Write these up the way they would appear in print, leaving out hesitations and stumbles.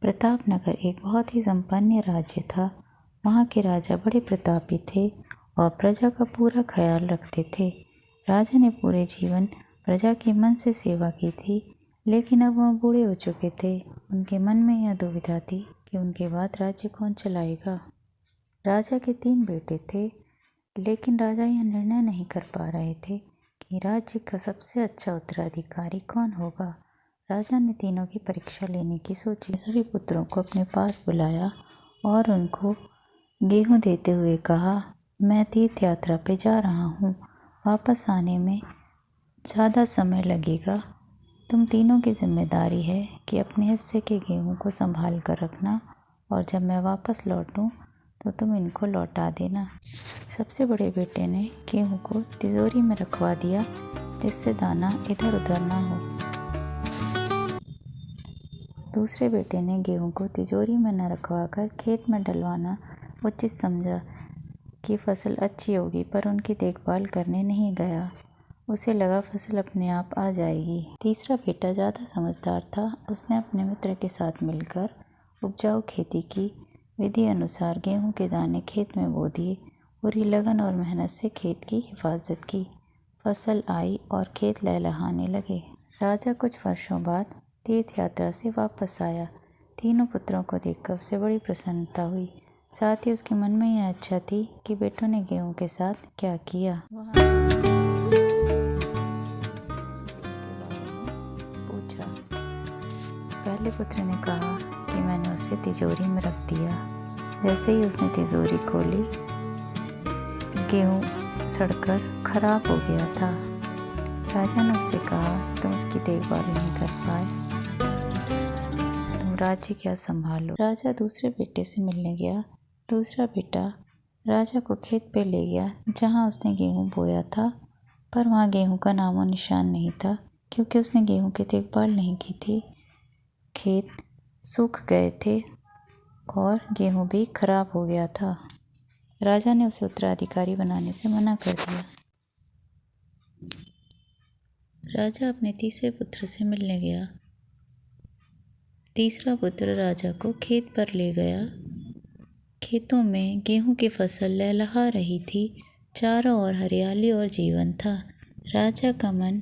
प्रतापनगर एक बहुत ही संपन्न राज्य था। वहाँ के राजा बड़े प्रतापी थे और प्रजा का पूरा ख्याल रखते थे। राजा ने पूरे जीवन प्रजा की मन से सेवा की थी, लेकिन अब वह बूढ़े हो चुके थे। उनके मन में यह दुविधा थी कि उनके बाद राज्य कौन चलाएगा। राजा के 3 बेटे थे, लेकिन राजा यह निर्णय नहीं कर पा रहे थे कि राज्य का सबसे अच्छा उत्तराधिकारी कौन होगा। राजा ने तीनों की परीक्षा लेने की सोची। सभी पुत्रों को अपने पास बुलाया और उनको गेहूं देते हुए कहा, मैं तीर्थ यात्रा पे जा रहा हूँ, वापस आने में ज़्यादा समय लगेगा। तुम तीनों की जिम्मेदारी है कि अपने हिस्से के गेहूं को संभाल कर रखना और जब मैं वापस लौटूं तो तुम इनको लौटा देना। सबसे बड़े बेटे ने गेहूं को तिजोरी में रखवा दिया, जिससे दाना इधर उधर ना हो। दूसरे बेटे ने गेहूं को तिजोरी में न रखवाकर खेत में डलवाना उचित समझा कि फसल अच्छी होगी, पर उनकी देखभाल करने नहीं गया। उसे लगा फसल अपने आप आ जाएगी। तीसरा बेटा ज़्यादा समझदार था। उसने अपने मित्र के साथ मिलकर उपजाऊ खेती की विधि अनुसार गेहूं के दाने खेत में बो दिए। पूरी लगन और मेहनत से खेत की हिफाजत की। फसल आई और खेत लहलहाने लगे। राजा कुछ वर्षों बाद तीर्थ यात्रा से वापस आया। तीनों पुत्रों को देखकर उसे बड़ी प्रसन्नता हुई। साथ ही उसके मन में यह इच्छा थी कि बेटों ने गेहूं के साथ क्या किया। पूछा। पहले पुत्र ने कहा कि मैंने उसे तिजोरी में रख दिया। जैसे ही उसने तिजोरी खोली, गेहूं सड़कर खराब हो गया था। राजा ने उससे कहा, तुम उसकी देखभाल नहीं कर पाए, तुम राज्य क्या संभालो। राजा दूसरे बेटे से मिलने गया। दूसरा बेटा राजा को खेत पे ले गया जहाँ उसने गेहूं बोया था, पर वहाँ गेहूं का नामो निशान नहीं था, क्योंकि उसने गेहूं की देखभाल नहीं की थी। खेत सूख गए थे और गेहूं भी खराब हो गया था। राजा ने उसे उत्तराधिकारी बनाने से मना कर दिया। राजा अपने तीसरे पुत्र से मिलने गया। तीसरा पुत्र राजा को खेत पर ले गया। खेतों में गेहूं की फसल लहलहा रही थी। चारों ओर हरियाली और जीवन था। राजा का मन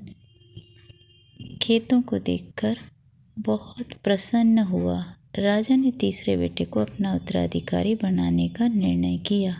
खेतों को देखकर बहुत प्रसन्न हुआ। राजा ने तीसरे बेटे को अपना उत्तराधिकारी बनाने का निर्णय किया।